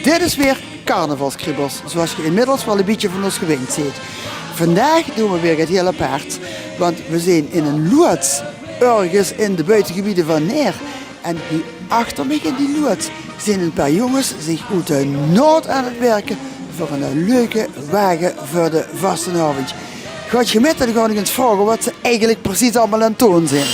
Dit is weer carnavalskribbels, zoals je inmiddels wel een beetje van ons gewend ziet. Vandaag doen we weer het heel apart, want we zijn in een loods, ergens in de buitengebieden van Neer. En hier achter mij in die loods zijn een paar jongens zich uit de nood aan het werken voor een leuke wagen voor de vastenavond. Gaat je met en dan ga ik eens vragen wat ze eigenlijk precies allemaal aan het doen zijn.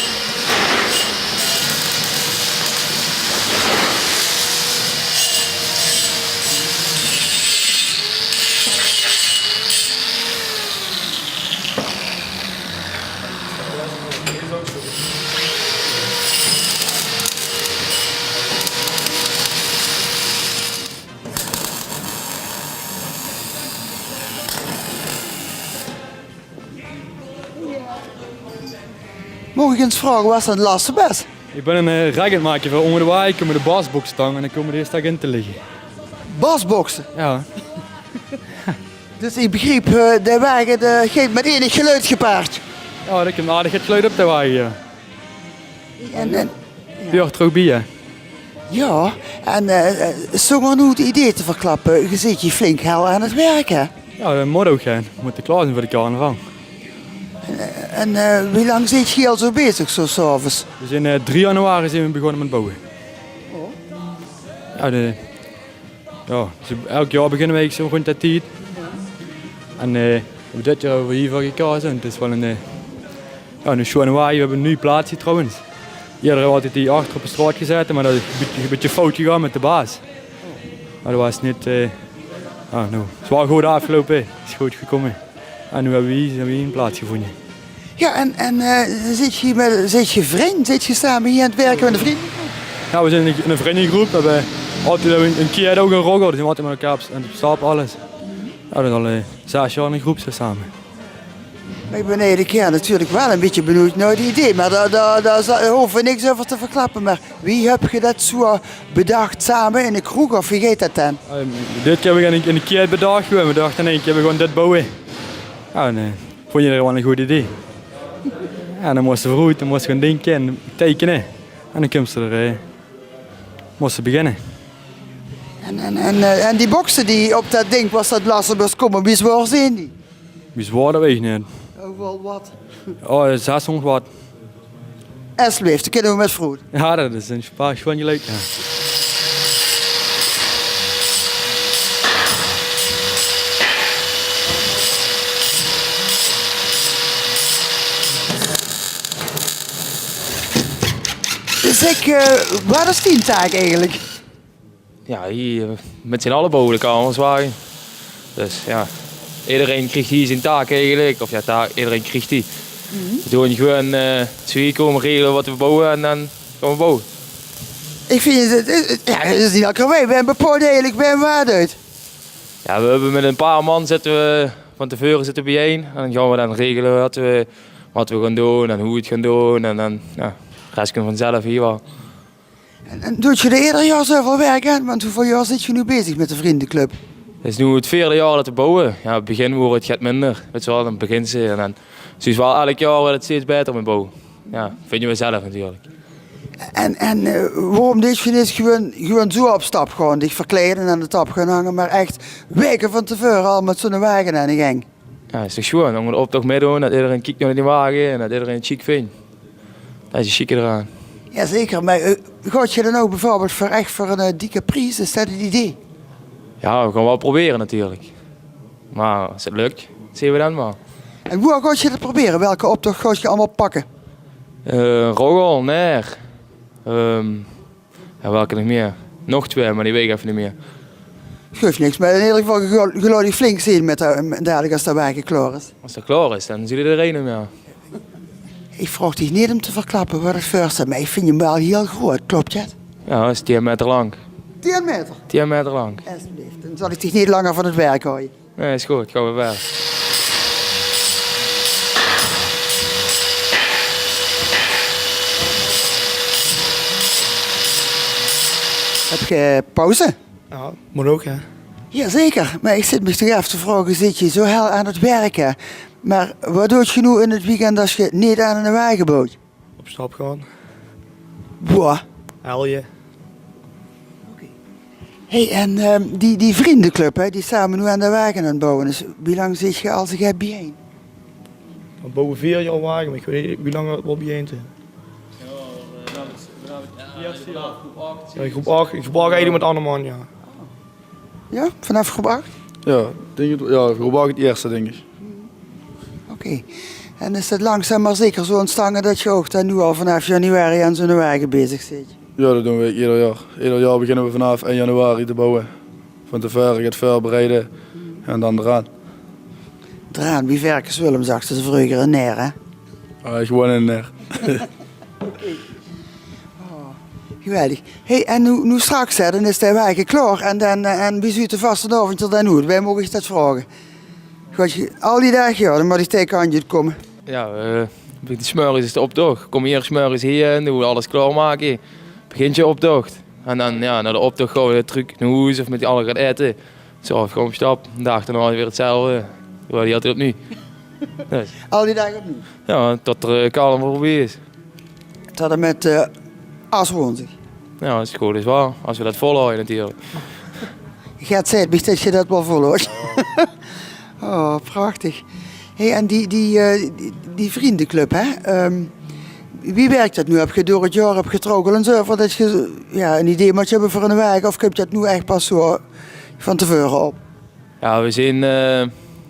Mag ik eens vragen wat ze aan het lassen is? Ik ben een rek aan het maken voor onder de waai komen de basboxstang en dan komen de eerst dag in te liggen. Basboxen? Ja. Dus ik begreep, de wagen geeft met enig geluid gepaard. Ja, ik heb een aardig het geluid op de waai. Ja. En, Die hoort er ook bij, hè. ja, en zonder nu het idee te verklappen, je zit je flink hel aan het werken. Ja, dat moet ook gaan. We moeten klaar zijn voor de carnaval. En wie lang zit je al zo bezig, zo s'avonds? We zijn 3 januari zijn we begonnen met bouwen. Ja, dus elk jaar beginnen wij zo rond dat tijd. En we hebben dit jaar over hiervoor gekozen. Het is wel een schone waai. We hebben een nieuw plaatsje trouwens. Eerder had ik die achter op de straat gezet, maar dat is een beetje fout gegaan met de baas. Maar dat was niet... het is wel goed afgelopen. Het is goed gekomen. En nu hebben we hier een plaats gevonden. Ja, en zit je vriend? Zit je samen hier aan het werken met een vriend? Ja, we zijn in een vriendengroep. We hebben altijd een keer ook een rogger. Dus we zijn altijd met elkaar aan het stap alles. Ja, we zijn al 6 jaar in een groep samen. Maar ik ben iedere keer natuurlijk wel een beetje benieuwd naar het idee. Maar daar hoeven we niks over te verklappen. Maar wie heb je dat zo bedacht samen in de kroeg of wie gaat dat dan? Dit keer hebben we een keer bedacht. We dachten in één keer we gaan dit bouwen. Ja, en vond je dat wel een goed idee. Ja, dan moesten we vooruit, dan moesten we gaan denken en tekenen. En dan komen ze er, moesten beginnen. En die boksen die op dat ding was dat lassenbus komen, wie zwaar zijn die? Wie zwaar, dat weet ik niet. Oh, wel wat. Oh, 600 watt. Alsjeblieft, dat kunnen we met vroeg. Ja, dat is een paar van je leuk. Ja. Dus wat is die taak eigenlijk? Ja, hier met z'n allen bouwen de carnavalswagen. Dus ja, iedereen krijgt hier zijn taak eigenlijk. Of ja, iedereen krijgt die. We doen gewoon 2 komen regelen wat we bouwen en dan gaan we bouwen. Ik vind het is niet elke week. We hebben bepaald eigenlijk bij een waarde uit. Ja, we hebben met een paar man zitten we van tevoren zitten bijeen. En dan gaan we dan regelen wat we gaan doen en hoe we het gaan doen. En dan, ja, de rest kunnen we vanzelf hier wel. En doet je er ieder jaar zoveel werk aan? Want hoeveel jaar zit je nu bezig met de vriendenclub? Het is nu het 4e jaar dat we bouwen. Ja, in het begin wordt het gaat minder. Weet je wel, dan begint ze. En dan zie je wel elk jaar wordt het steeds beter met bouwen. Ja, vind je wel zelf natuurlijk. En waarom deed je niet gewoon zo op stap gaan, dich verkleden en aan de tap gaan hangen, maar echt weken van tevoren al met zo'n wagen aan de gang? Ja, het is toch gewoon. Dan moet je op toch meedoen, dat iedereen kijkt naar die wagen en dat iedereen het chic vindt. Dat is het chique eraan. Jazeker, maar gaat je dan ook bijvoorbeeld voor een dikke prijs? Is dat het idee? Ja, we gaan wel proberen natuurlijk. Maar als het lukt, zien we dan maar. En hoe gaat je dat proberen? Welke optocht gaat je allemaal pakken? Roggel, Neer. Welke nog meer? Nog 2, maar die weet ik even niet meer. Geeft niks, maar in ieder geval geloof je flink zien met dadelijk als dat wagen klaar is. Als dat klaar is, dan zie je er een meer. Ik vroeg dich niet om te verklappen wat het voorstel, maar ik vind je wel heel groot, klopt het? Ja, dat is 10 meter lang. 10 meter? 10 meter lang. Alsjeblieft, dan zal ik dich niet langer van het werk houden. Nee, is goed, gaan we wel. Heb je pauze? Ja, moet ook hè. Jazeker, maar ik zit me toch af te vragen, zit je zo heel aan het werken? Maar wat doe je nu in het weekend als je niet aan een wagen bouwt? Op stap gaan. Boah. Helje. Hey, en die vriendenclub, hè, die samen nu aan de wagen aan het bouwen is. Wie lang zit je al zich bijeen? We bouwen 4 jaar wagen, maar ik weet niet hoe lang het wel bijeen zijn. Ja, groep 8 eigenlijk met Anneman, ja. Ja, vanaf groep 8? Ja, groep 8 het eerste, denk ik. Oké. En is het langzaam maar zeker zo ontstangen dat je ook dan nu al vanaf januari aan zo'n wagen bezig zit? Ja, dat doen we ieder jaar. Ieder jaar beginnen we vanaf 1 januari te bouwen. Van tevoren het voorbereiden en dan eraan. Draan, wie werken ze Willem, zag ze vroeger een neer, hè? Gewoon in neer. Geweldig. Hey, en nu straks, hè, dan is de wagen klaar en wie ziet de vastenavond er dan uit? Wij mogen je dat vragen. Gaat je al die dagen, ja, dan moet ik tegen aan je komen. Ja, de smeuris is de optocht. Kom hier, smeuris hier en doen we alles klaarmaken. Begint je optocht. En dan ja, na de optocht gaan we terug naar huis of met die alle gaan eten. Zo, gewoon op stap. Een dag daarna weer hetzelfde. Waar die altijd opnieuw. Dus, Al die dagen opnieuw. ja, tot er carnaval voorbij is. Tot en met Aswoensdag. Ja, dat is goed, is waar. Als we dat volhouden natuurlijk. Gert zei het, dat je dat wel volhoudt. Oh, prachtig. Hey, en die vriendenclub, hè? Wie werkt dat nu? Heb je door het jaar getrokken en zo, dat je ja, een idee moet hebben voor een wagen? Of heb je dat nu echt pas zo van tevoren op? Ja, we zijn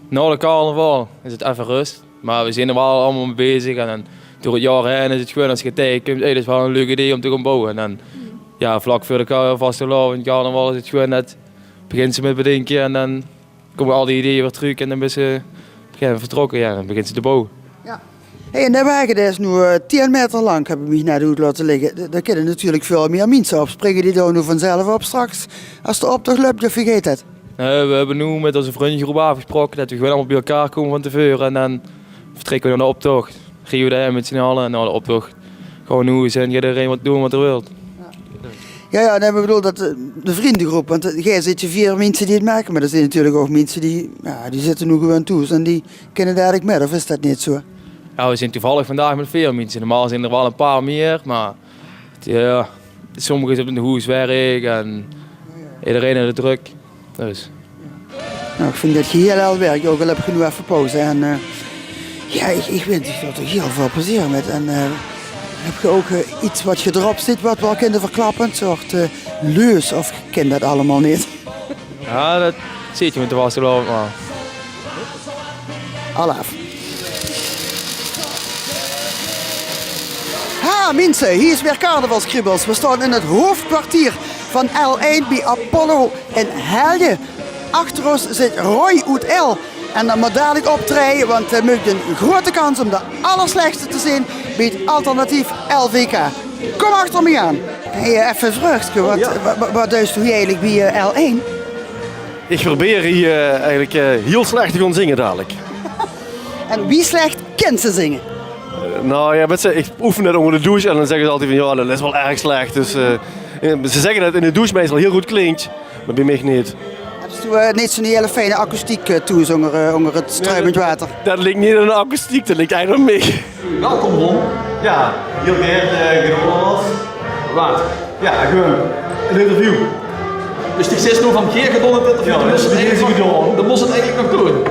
na de carnaval is het even rust. Maar we zijn er wel allemaal mee bezig. En dan, door het jaar heen is het gewoon als je tegenkomt, hey, dat is wel een leuk idee om te gaan bouwen. En dan, ja, vlak voor de vastelavond, carnaval is het gewoon net, begint ze met bedenken en dan komen al die ideeën weer terug en dan ben ze vertrokken. Ja, dan begint ze te bouwen. Hey, en de wagen die is nu 10 meter lang, heb ik me net uit laten liggen. Daar kunnen natuurlijk veel meer mensen op. Springen die daar nu vanzelf op straks? Als de optocht loopt, je vergeet het. We hebben nu met onze vriendengroep afgesproken dat we gewoon allemaal bij elkaar komen van tevoren en dan vertrekken we naar de optocht. Gingen we daar met z'n allen en na de optocht gaan we nu eens en iedereen wat doen wat er wil. Ja, dan bedoel dat de vriendengroep, want jij zit je 4 mensen die het maken, maar er zijn natuurlijk ook mensen die zitten nu gewoon toe en die kennen daar eigenlijk met, of is dat niet zo? Ja, we zijn toevallig vandaag met veel mensen. Normaal zijn er wel een paar meer, maar ja, sommigen zijn op de huiswerk en iedereen in de druk. Dus. Nou, ik vind dat je heel hard werkt, ook al heb je nu even pauze. En ja, ik wens je er toch heel veel plezier met. En heb je ook iets wat je erop zit, wat wel kunnen verklappen, een soort leus, of ken dat allemaal niet? Ja, dat zit je met de vastelavond, maar. Al af. Ha, mensen, hier is weer carnavalskribbels. We staan in het hoofdkwartier van L1 bij Apollo in Helje. Achter ons zit Roy uit L. En dan moet dadelijk optreden, want hij maakt een grote kans om de allerslechtste te zijn bij het alternatief LVK. Kom achter me aan. Hey, even vruchtje, wat duist u eigenlijk bij L1? Ik probeer hier eigenlijk heel slecht te gaan zingen dadelijk. En wie slecht kent ze zingen? Nou ja, ik oefen het onder de douche en dan zeggen ze altijd van ja, dat is wel erg slecht. Dus ze zeggen dat in de douche meestal heel goed klinkt, maar bij mij niet. Hebben ze niet zo'n hele fijne akoestiek toe onder het struimend water? Dat ligt niet in de akoestiek, dat ligt eigenlijk mee. Welkom Ron. Ja, heel geëerd genomen was. Wat? Ja, gewoon een interview. Dus die zit nog van keer gedaan in het interview. Ja, dan dat moest is het deze eigenlijk nog- gedaan. dan moest het eigenlijk nog doen.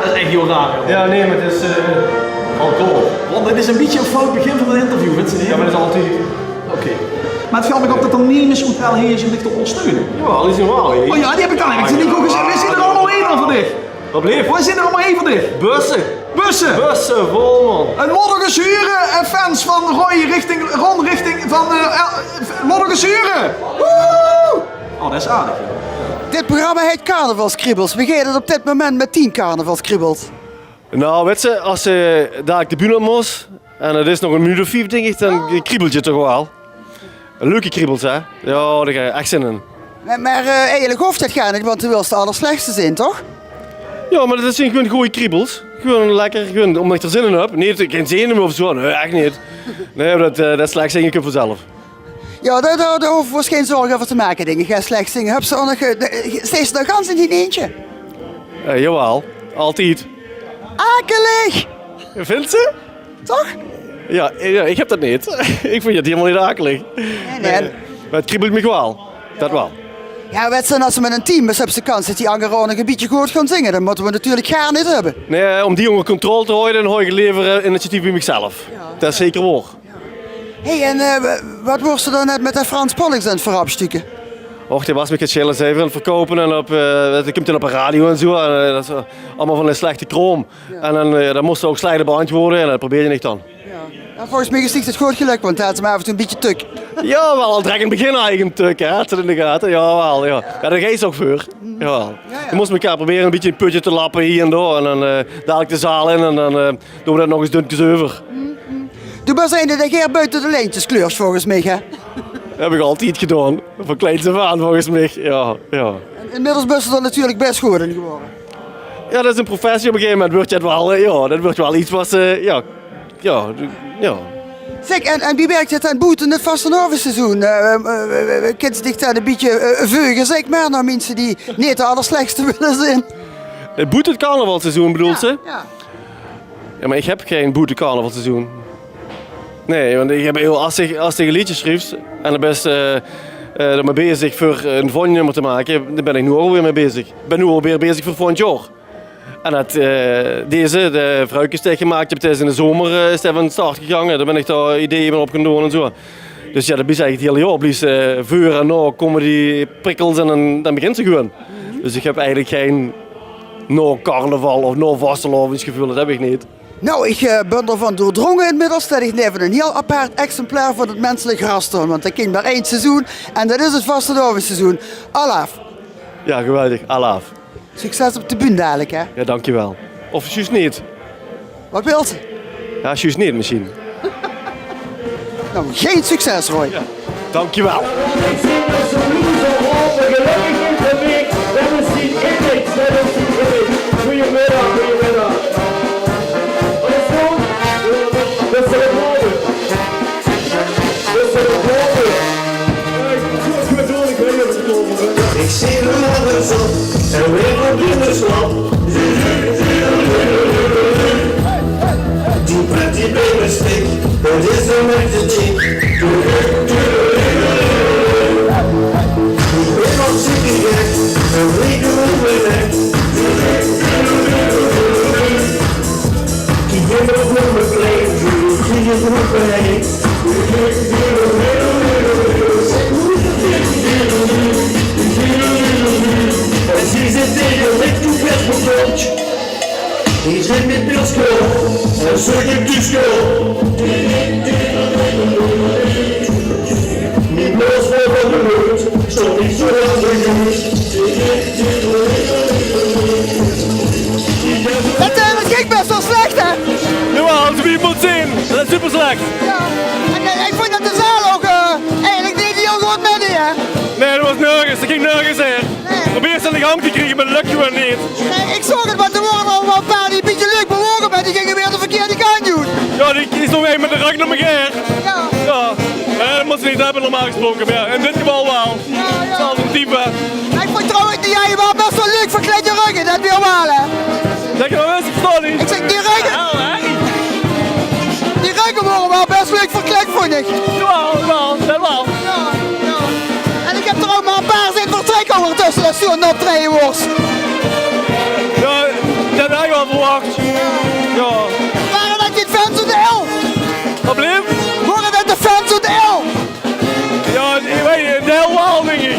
Dat is echt heel raar. Joh. Ja, nee, maar het is al cool. Want dit is een beetje een fout begin van het interview, vindt ze niet? Ja, maar dat is altijd. Oké. Maar het valt me op dat er niemand goed wel hier is om dich te ondersteunen. Ja, al is het wel. Oh ja, die heb ik dan eigenlijk niet goed gezien. We zien er allemaal één van dich. Wat bleef? We zien er allemaal één van dich. Bussen. Bussen. Bussen, vol man. Een modderige zuren en fans van Roy richting van modderige zuren. Woe! Oh, dat is aardig. Joh. Dit programma heet Carnavalskribbels. We gaan het op dit moment met 10 carnavalskribbels. Nou, weet je, als daar ik de bühne op moest, en het is nog een minuut of 5 denk ik, dan kriebelt je toch wel. Leuke kriebels, hè? Ja, daar ga je echt zin in. Maar eigenlijk hoeft dat gaan niet, want u wil de allerslechtste zijn, toch? Ja, maar dat zijn gewoon goede kriebels. Gewoon lekker, gewoon omdat ik er zin in heb. Nee, geen zenuwen of zo, nee, echt niet. Nee, maar dat slecht zingen ik vanzelf. Ja, daar hoeven we geen zorgen over te maken, denk ik. Ga slecht zingen. Heb ze steeds de gans in die eentje. Jawel, altijd. Akelig! Vindt ze? Toch? Ja, ik heb dat niet. Ik vind het helemaal niet akelig. Nee. Maar het kriebelt me wel. Dat wel. Ja, weet je, als ze met een team is, hebben ze kans dat die Angeranen een beetje goed gaan zingen. Dat moeten we natuurlijk graag niet hebben. Nee, om die onder controle te houden, dan hoor je liever initiatief bij mezelf. Dat is zeker waar. Hé, en wat wordt er dan net met dat Frans Pollux aan het verapstukken? Och, die was met het chillen even aan het verkopen en dat komt dan op de radio en zo. En, dat is allemaal van een slechte kroom. En dan moest er ook slechte beantwoorden en dat probeer je niet dan. Ja, volgens mij is het goed gelukt, want hij had hem af en toe een beetje tuk. Ja, wel al direct in het begin eigenlijk, hè, het in de gaten. Jawel, ja. Ja, daar geeft ook voor. Jawel. Je moest elkaar proberen een beetje een putje te lappen hier en daar. En dan dadelijk de zaal in en dan doen we dat nog eens duntjes over. Doe maar zijn dat jij buiten de lijntjes kleurt volgens mij, hè? Dat heb ik altijd gedaan. Van kleins af aan volgens mij. Ja. Inmiddels ben je er natuurlijk best goed in geworden. Ja, dat is een professie. Op een gegeven moment wordt je het wel, dat wordt wel iets wat ja. Zeg, en wie werkt het aan boet in het vastenavondseizoen? Kind zich dan een beetje veugen, zeg maar, naar mensen die niet de allerslechtste willen zijn? Het boete het carnavalseizoen bedoelt ze? Ja. Ja, maar ik heb geen boete carnavalseizoen. Nee, want ik heb heel astige liedjes schreef en dan best er mee bezig voor een volgend nummer te maken. Daar ben ik nu alweer mee bezig. Ik ben nu alweer bezig voor volgend jaar. En dat, de vrouwtjes die ik gemaakt heb, is in de zomer is van start gegaan. Daar ben ik daar ideeën op gaan doen en zo. Dus ja, dat is eigenlijk het hele jaar. Blies vuur en nou komen die prikkels en dan begint ze gewoon. Dus ik heb eigenlijk geen carnaval of vastelavondsgevoel, dat heb ik niet. Nou, ik ben ervan doordrongen inmiddels dat ik even een heel apart exemplaar van het menselijk ras toon. Want dat kent maar 1 seizoen en dat is het vastenavondseizoen. Alaf. Ja, geweldig. Alaaf. Succes op de bühne dadelijk, hè? Ja, dankjewel. Of juist niet. Wat wilt ze? Ja, juist niet misschien. Nou, geen succes, Roy. Ja, dankjewel. Ik zie de morgen zon en weer op in de slap. Die pret die bevenstik, dat is een met de chick. Ik ben nog ziek gek, en vliegen op mijn nek. Ik ben nog op mijn plek, ik vlieg op mijn nek. Sie sind direkt du fährst mit Deutsch. Die sind mit Disco, und so gibt Disco. Mit los vor der Luft, stop nicht so lange Het ging best wel slecht, hè? Jawel, als wie moet zien, dat is super slecht. Ja. En ik vond dat de zaal ook eigenlijk niet heel goed met die, hè? Nee, dat was nergens, dat ging nergens heen. Probeer ze aan de gang te krijgen, maar dat lukt gewoon niet. Nee, ik zag het, want er waren al wel een paar die een beetje leuk bewogen, maar die gingen weer de verkeerde kant doen. Ja, die is nog een met de rug naar elkaar. Ja. Nee, dat moet ze niet hebben normaal gesproken, maar ja, in dit geval wel. Dat is altijd een type. Ik vond trouwens, jij was best wel leuk verkleed je ruggen, dat weer wel, hè? Zeg je nou eens, ik versta niet. Ik zeg, die ruggen waren wel best leuk verkleed, vond ik. Dat wel. Ja. En ik heb er ook maar een paar zin vertrekken ondertussen, dat zo'n optreden wordt. Ja, dat had ik wel verwacht. Ja. Waren dat die fans uit de L? Wat bleef? Waren dat de fans uit de L? Ja, ik weet niet, de hel wel, denk ik.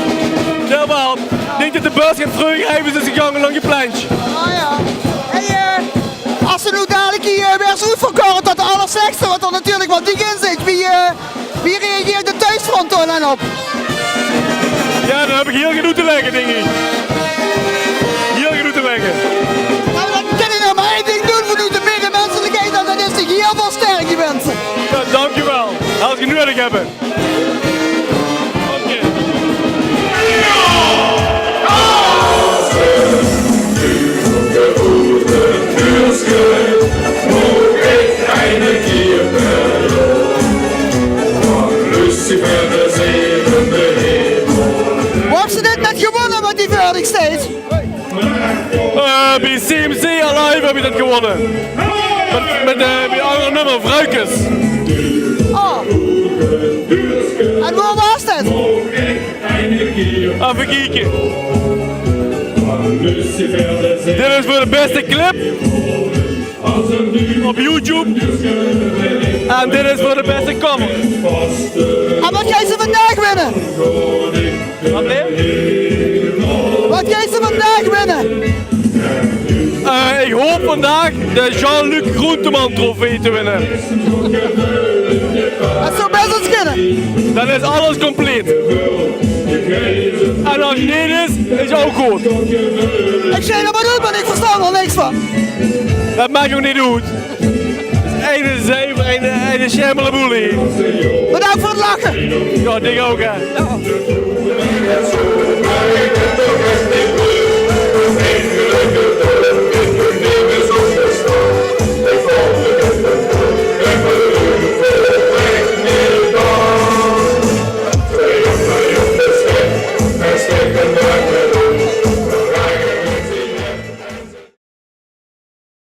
De hel wel. Ik denk dat de bus gaat terugrijden, dus ik gang langs je plantje. Ah ja. Hey, als ze nu dadelijk hier weer zo verkoren tot de allerslechtste, wat er natuurlijk wat dik in zit, wie reageert de thuisfront dan op? Ja, dan heb ik heel genoeg te leggen, denk ik. Heel genoeg te leggen. Nou, dan kan je nou maar één ding doen voor de medemenselijkheid en dan is hij heel veel sterk, die mensen. Ja, dankjewel. Als je nodig hebben. Oké. Hoe hebben ze dit net gewonnen met die verdict steeds? Bij CMC Alive heb je dat gewonnen. Met die andere nummer, Vruikens. Oh. En waar was dat? Even kijken. Dit is voor de beste clip op YouTube. En dit is voor de beste cover. En wat jij ze vandaag winnen? Wat Wat jij ze vandaag winnen? Ik hoop vandaag de Jean-Luc Groenteman trofee te winnen. Dat zou best eens kunnen. Dan is alles compleet. En als het niet is, is het ook goed. Ik zei dat maar doen, maar ik versta er niks van. Dat maakt ook niet uit. Eén is zeven, één is schermelenboelie. Bedankt voor het lachen. Ja, ik ook hè. Ja.